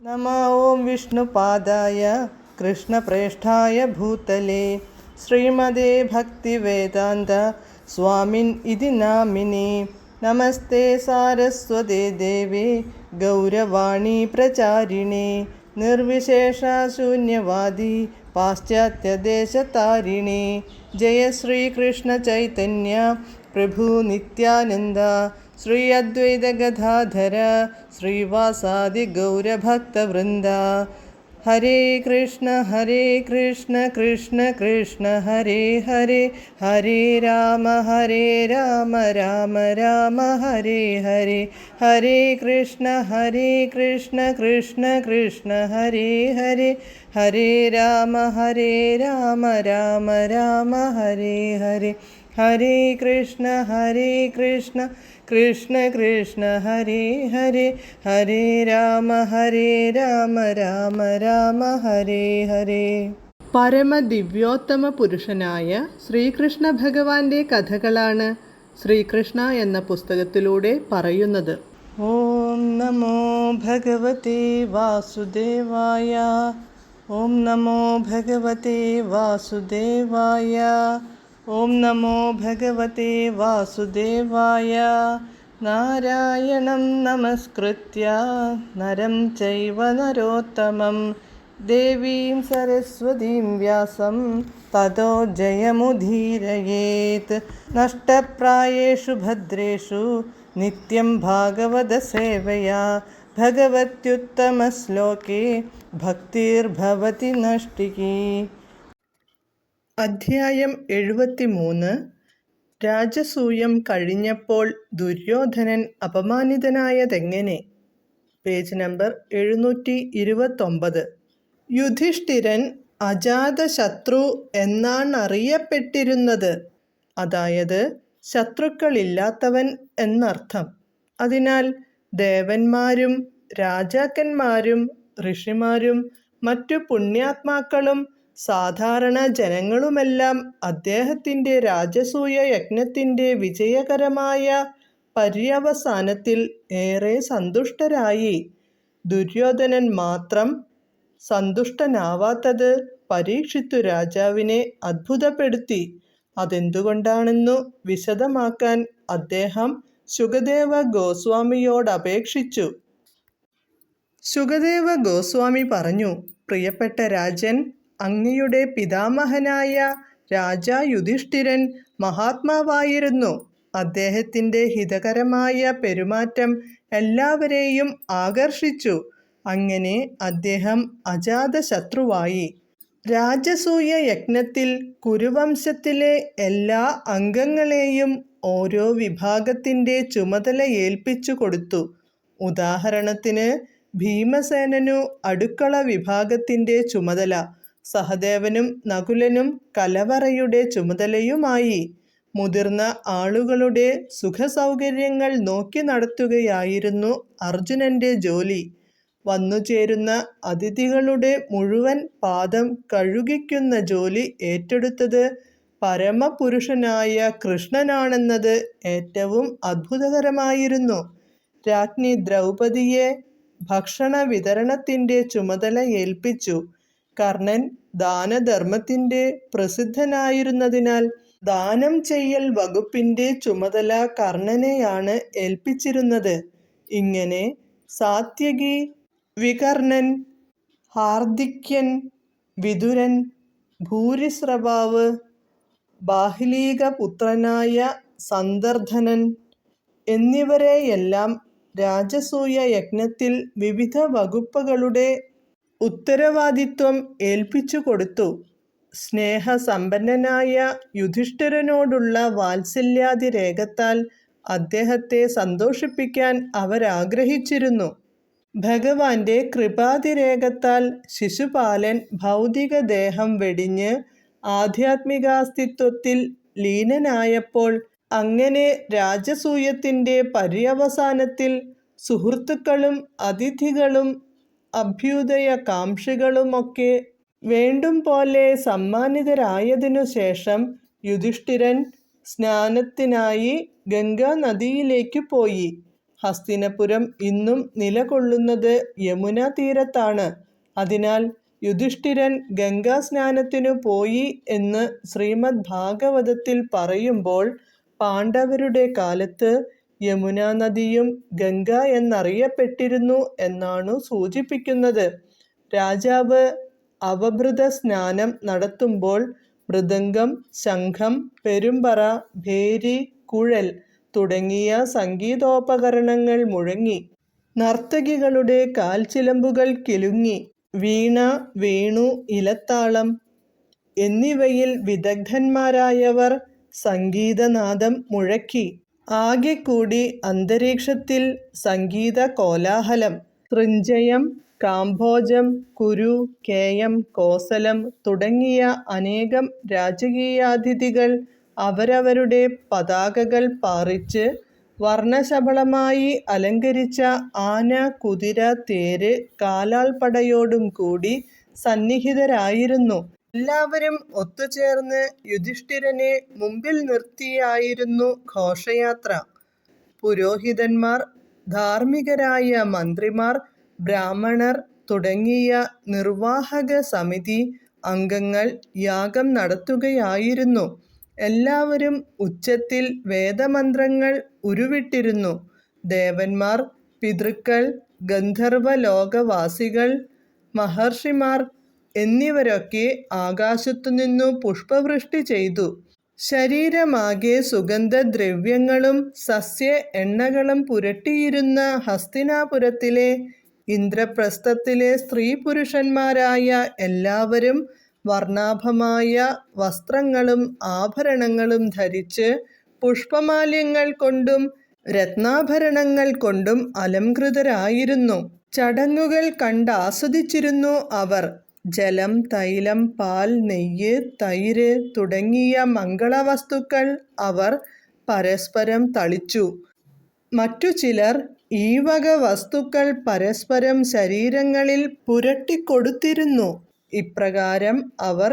നമ ഓം വിഷ്ണുപാദായ കൃഷ്ണപ്രേഷ്ഠായ ഭൂതലേ ശ്രീമതേ ഭക്തിവേദാന്ത സ്വാമിൻ ഇതി നാമിനി. നമസ്തേ സാരസ്വതേ ദേവി ഗൗരവാണി പ്രചാരിണി നിർവിശേഷ ശൂന്യവാദി പാശ്ചാത്യദേശതാരിണി. ജയ ശ്രീകൃഷ്ണ ചൈതന്യ പ്രഭു നിത്യാനന്ദ ശ്രീ അദ്വൈത ഗദാധര ശ്രീവാസാദി ഗൗരഭക്തവൃന്ദ. ഹരേ കൃഷ്ണ കൃഷ്ണ കൃഷ്ണ ഹരേ ഹരേ, ഹരേ രാമ രാമ രാമ ഹരേ ഹരേ. ഹരേ കൃഷ്ണ കൃഷ്ണ കൃഷ്ണ ഹരേ ഹരേ, ഹരേ രാമ രാമ രാമ ഹരേ ഹരേ. ഹരേ കൃഷ്ണ കൃഷ്ണ കൃഷ്ണ ഹരേ ഹരേ, ഹരേ രാമ രാമ ഹരേ ഹരേ. പരമദിവ്യോത്തമ പുരുഷനായ ശ്രീകൃഷ്ണ ഭഗവാന്റെ കഥകളാണ് ശ്രീകൃഷ്ണ എന്ന പുസ്തകത്തിലൂടെ പറയുന്നത്. ഓം നമോ ഭഗവതേ വാസുദേവായ. ഓം നമോ ഭഗവതേ വാസുദേവായ. ഓം നമോ ഭഗവതേ വാസുദേവായ. നാരായണം നമസ്കൃത്യ നരം ചൈവ നരോത്തമം ദേവീം സരസ്വതീം വ്യാസം തതോ ജയമുദീരയേത്. നഷ്ടപ്രായേഷു ഭദ്രേഷു നിത്യം ഭാഗവത സേവയാ ഭഗവത്യുത്തമശ്ലോകേ ഭക്തിർഭവതി നഷ്ടികീ. അധ്യായം 73. രാജസൂയം കഴിഞ്ഞപ്പോൾ ദുര്യോധനൻ അപമാനിതനായതെങ്ങനെ? Page number 729. യുധിഷ്ഠിരൻ അജാതശത്രു എന്നാണറിയപ്പെട്ടിരുന്നത്. അതായത് ശത്രുക്കളില്ലാത്തവൻ എന്നർത്ഥം. അതിനാൽ ദേവന്മാരും രാജാക്കന്മാരും ഋഷിമാരും മറ്റു പുണ്യാത്മാക്കളും സാധാരണ ജനങ്ങളുമെല്ലാം അദ്ദേഹത്തിൻ്റെ രാജസൂയ യജ്ഞത്തിൻ്റെ വിജയകരമായ പര്യവസാനത്തിൽ ഏറെ സന്തുഷ്ടരായി. ദുര്യോധനൻ മാത്രം സന്തുഷ്ടനാവാത്തത് പരീക്ഷിത്തു രാജാവിനെ അത്ഭുതപ്പെടുത്തി. അതെന്തുകൊണ്ടാണെന്നു വിശദമാക്കാൻ അദ്ദേഹം ശുകദേവ ഗോസ്വാമിയോടപേക്ഷിച്ചു. ശുകദേവ ഗോസ്വാമി പറഞ്ഞു, പ്രിയപ്പെട്ട രാജൻ, അങ്ങയുടെ പിതാമഹനായ രാജാ യുധിഷ്ഠിരൻ മഹാത്മാവായിരുന്നു. അദ്ദേഹത്തിൻ്റെ ഹിതകരമായ പെരുമാറ്റം എല്ലാവരെയും ആകർഷിച്ചു. അങ്ങനെ അദ്ദേഹം അജാതശത്രുവായി. രാജസൂയ യജ്ഞത്തിൽ കുരുവംശത്തിലെ എല്ലാ അംഗങ്ങളെയും ഓരോ വിഭാഗത്തിൻ്റെ ചുമതല ഏൽപ്പിച്ചു കൊടുത്തു. ഉദാഹരണത്തിന് ഭീമസേനനു അടുക്കള വിഭാഗത്തിൻ്റെ ചുമതല, സഹദേവനും നകുലനും കലവറയുടെ ചുമതലയുമായി. മുതിർന്ന ആളുകളുടെ സുഖസൗകര്യങ്ങൾ നോക്കി നടത്തുകയായിരുന്നു അർജുനൻ്റെ ജോലി. വന്നുചേരുന്ന അതിഥികളുടെ മുഴുവൻ പാദം കഴുകിക്കുന്ന ജോലി ഏറ്റെടുത്തത് പരമപുരുഷനായ കൃഷ്ണനാണെന്നത് ഏറ്റവും അത്ഭുതകരമായിരുന്നു. രാജ്ഞി ദ്രൗപദിയെ ഭക്ഷണ വിതരണത്തിൻ്റെ ചുമതല ഏൽപ്പിച്ചു. കർണൻ ദാനധർമ്മത്തിൻ്റെ പ്രസിദ്ധനായിരുന്നതിനാൽ ദാനം ചെയ്യൽ വകുപ്പിൻ്റെ ചുമതല കർണനെയാണ് ഏൽപ്പിച്ചിരുന്നത്. ഇങ്ങനെ സാത്യകി, വികർണൻ, ഹാർദിക്യൻ, വിതുരൻ, ഭൂരിശ്രവാവ്, ബാഹ്ലീകപുത്രനായ സന്ദർധനൻ എന്നിവരെയെല്ലാം രാജസൂയ യജ്ഞത്തിൽ വിവിധ വകുപ്പുകളുടെ ഉത്തരവാദിത്വം ഏൽപ്പിച്ചു കൊടുത്തു. സ്നേഹസമ്പന്നനായ യുധിഷ്ഠിരനോടുള്ള വാത്സല്യാതിരേകത്താൽ അദ്ദേഹത്തെ സന്തോഷിപ്പിക്കാൻ അവരാഗ്രഹിച്ചിരുന്നു. ഭഗവാന്റെ കൃപാതിരേകത്താൽ ശിശുപാലൻ ഭൗതികദേഹം വെടിഞ്ഞ് ആധ്യാത്മികാസ്തിത്വത്തിൽ ലീനനായപ്പോൾ, അങ്ങനെ രാജസൂയത്തിൻ്റെ പര്യവസാനത്തിൽ സുഹൃത്തുക്കളും അതിഥികളും അഭ്യുദയകാംക്ഷികളുമൊക്കെ വേണ്ടും പോലെ സമ്മാനിതരായതിനു ശേഷം യുധിഷ്ഠിരൻ സ്നാനത്തിനായി ഗംഗാനദിയിലേക്ക് പോയി. ഹസ്തിനപുരം ഇന്നും നിലകൊള്ളുന്നത് യമുനാ തീരത്താണ്. അതിനാൽ യുധിഷ്ഠിരൻ ഗംഗാസ്നാനത്തിനു പോയി എന്ന് ശ്രീമദ് ഭാഗവതത്തിൽ പറയുമ്പോൾ പാണ്ഡവരുടെ കാലത്ത് യമുനാ നദിയും ഗംഗ എന്നറിയപ്പെട്ടിരുന്നു എന്നാണു സൂചിപ്പിക്കുന്നത്. രാജാവ് അവഭൃത സ്നാനം നടത്തുമ്പോൾ മൃദംഗം, ശംഖം, പെരുമ്പറ, ഭേരി, കുഴൽ തുടങ്ങിയ സംഗീതോപകരണങ്ങൾ മുഴങ്ങി. നർത്തകികളുടെ കാൽച്ചിലമ്പുകൾ കിലുങ്ങി. വീണ, വേണു, ഇലത്താളം എന്നിവയിൽ വിദഗ്ധന്മാരായവർ സംഗീതനാദം മുഴക്കി. ആകെ കൂടി അന്തരീക്ഷത്തിൽ സംഗീത കോലാഹലം. സൃഞ്ജയം, കാംഭോജം, കുരു, കേയം, കോസലം തുടങ്ങിയ അനേകം രാജകീയാതിഥികൾ അവരവരുടെ പതാകകൾ പാറിച്ച് വർണ്ണശബളമായി അലങ്കരിച്ച ആന, കുതിര, തേര്, കാലാൾപ്പടയോടും കൂടി സന്നിഹിതരായിരുന്നു. എല്ലാവരും ഒത്തുചേർന്ന് യുധിഷ്ഠിരനെ മുമ്പിൽ നിർത്തിയായിരുന്നു ഘോഷയാത്ര. പുരോഹിതന്മാർ, ധാർമ്മികരായ മന്ത്രിമാർ, ബ്രാഹ്മണർ തുടങ്ങിയ നിർവാഹക സമിതി അംഗങ്ങൾ യാഗം നടത്തുകയായിരുന്നു. എല്ലാവരും ഉച്ചത്തിൽ വേദമന്ത്രങ്ങൾ ഉരുവിട്ടിരുന്നു. ദേവന്മാർ, പിതൃക്കൾ, ഗന്ധർവലോകവാസികൾ, മഹർഷിമാർ എന്നിവരൊക്കെ ആകാശത്തുനിന്നു പുഷ്പവൃഷ്ടി ചെയ്തു. ശരീരമാകെ സുഗന്ധദ്രവ്യങ്ങളും സസ്യ എണ്ണകളും പുരട്ടിയിരുന്ന ഹസ്തിനാപുരത്തിലെ ഇന്ദ്രപ്രസ്ഥത്തിലെ സ്ത്രീ പുരുഷന്മാരായ എല്ലാവരും വർണ്ണാഭമായ വസ്ത്രങ്ങളും ആഭരണങ്ങളും ധരിച്ച് പുഷ്പമാല്യങ്ങൾ കൊണ്ടും രത്നാഭരണങ്ങൾ കൊണ്ടും അലംകൃതരായിരുന്നു. ചടങ്ങുകൾ കണ്ടാസ്വദിച്ചിരുന്നു അവർ. ജലം, തൈലം, പാൽ, നെയ്യ്, തൈര് തുടങ്ങിയ മംഗളവസ്തുക്കൾ അവർ പരസ്പരം തളിച്ചു. മറ്റു ചിലർ ഈ വക വസ്തുക്കൾ പരസ്പരം ശരീരങ്ങളിൽ പുരട്ടിക്കൊടുത്തിരുന്നു. ഇപ്രകാരം അവർ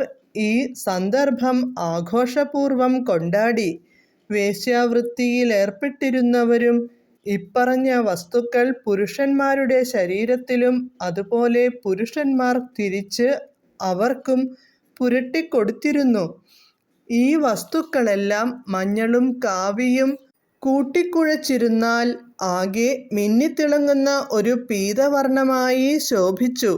ഈ സന്ദർഭം ആഘോഷപൂർവം കൊണ്ടാടി. വേശ്യാവൃത്തിയിലേർപ്പെട്ടിരുന്നവരും ഇപ്പറഞ്ഞ വസ്തുക്കൾ പുരുഷന്മാരുടെ ശരീരത്തിലും അതുപോലെ പുരുഷന്മാർ തിരിച്ച് അവർക്കും പുരട്ടിക്കൊടുത്തിരുന്നു. ഈ വസ്തുക്കളെല്ലാം മഞ്ഞളും കാവിയും കൂട്ടിക്കുഴച്ചിരുന്നാൽ ആകെ മിന്നിത്തിളങ്ങുന്ന ഒരു പീതവർണ്ണമായി ശോഭിച്ചു.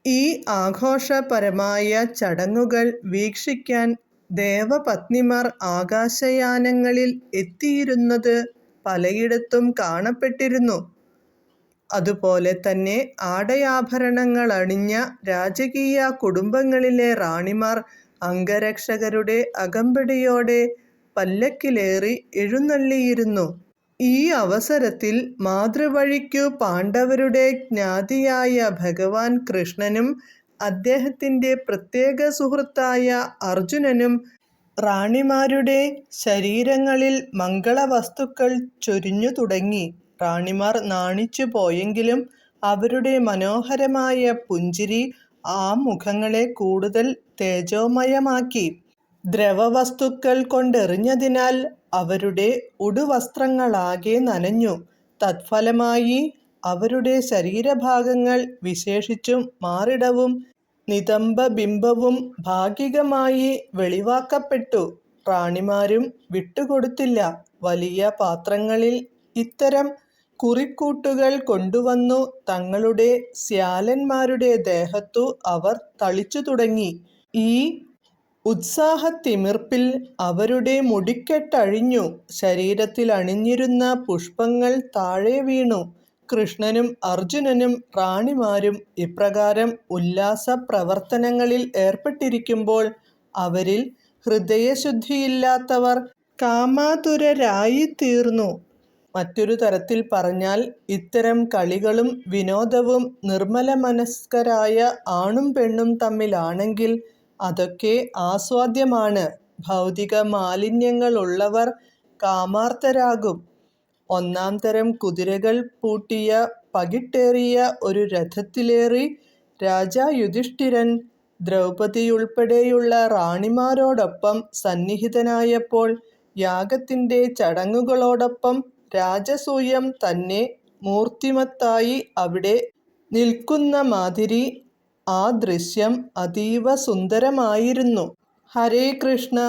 ഈ ആഘോഷപരമായ ചടങ്ങുകൾ വീക്ഷിക്കാൻ ദേവപത്നിമാർ ആകാശയാനങ്ങളിൽ എത്തിയിരുന്നത് പലയിടത്തും കാണപ്പെട്ടിരുന്നു. അതുപോലെ തന്നെ ആടയാഭരണങ്ങളണിഞ്ഞ രാജകീയ കുടുംബങ്ങളിലെ റാണിമാർ അംഗരക്ഷകരുടെ അകമ്പടിയോടെ പല്ലക്കിലേറി എഴുന്നള്ളിയിരുന്നു. ഈ അവസരത്തിൽ മാതൃവഴിക്കു പാണ്ഡവരുടെ ജ്ഞാതിയായ ഭഗവാൻ കൃഷ്ണനും അദ്ദേഹത്തിൻ്റെ പ്രത്യേക സുഹൃത്തായ അർജുനനും റാണിമാരുടെ ശരീരങ്ങളിൽ മംഗളവസ്തുക്കൾ ചൊരിഞ്ഞു തുടങ്ങി. റാണിമാർ നാണിച്ചു പോയെങ്കിലും അവരുടെ മനോഹരമായ പുഞ്ചിരി ആ മുഖങ്ങളെ കൂടുതൽ തേജോമയമാക്കി. ദ്രവവസ്തുക്കൾ കൊണ്ടെറിഞ്ഞതിനാൽ അവരുടെ ഉടുവസ്ത്രങ്ങളാകെ നനഞ്ഞു. തത്ഫലമായി അവരുടെ ശരീരഭാഗങ്ങൾ, വിശേഷിച്ചും മാറിടവും നിതംബബിംബവും ഭാഗികമായി വെളിവാക്കപ്പെട്ടു. റാണിമാരും വിട്ടുകൊടുത്തില്ല. വലിയ പാത്രങ്ങളിൽ ഇത്തരം കുറിക്കൂട്ടുകൾ കൊണ്ടുവന്നു തങ്ങളുടെ ശ്യാലന്മാരുടെ ദേഹത്തു അവർ തളിച്ചു തുടങ്ങി. ഈ ഉത്സാഹത്തിമിർപ്പിൽ അവരുടെ മുടിക്കെട്ടഴിഞ്ഞു. ശരീരത്തിൽ അണിഞ്ഞിരുന്ന പുഷ്പങ്ങൾ താഴെ വീണു. കൃഷ്ണനും അർജുനനും റാണിമാരും ഇപ്രകാരം ഉല്ലാസ പ്രവർത്തനങ്ങളിൽ ഏർപ്പെട്ടിരിക്കുമ്പോൾ അവരിൽ ഹൃദയശുദ്ധിയില്ലാത്തവർ കാമാതുരരായിത്തീർന്നു. മറ്റൊരു തരത്തിൽ പറഞ്ഞാൽ ഇത്തരം കളികളും വിനോദവും നിർമ്മലമനസ്കരായ ആണും പെണ്ണും തമ്മിലാണെങ്കിൽ അതൊക്കെ ആസ്വാദ്യമാണ്. ഭൗതിക മാലിന്യങ്ങളുള്ളവർ കാമാർത്തരാകും. ഒന്നാം തരം കുതിരകൾ പൂട്ടിയ പകിട്ടേറിയ ഒരു രഥത്തിലേറി രാജാ യുധിഷ്ഠിരൻ ദ്രൗപദിയുൾപ്പെടെയുള്ള റാണിമാരോടൊപ്പം സന്നിഹിതനായപ്പോൾ യാഗത്തിൻ്റെ ചടങ്ങുകളോടൊപ്പം രാജസൂയം തന്നെ മൂർത്തിമത്തായി അവിടെ നിൽക്കുന്ന മാതിരി ആ ദൃശ്യം അതീവ സുന്ദരമായിരുന്നു. ഹരേ കൃഷ്ണ.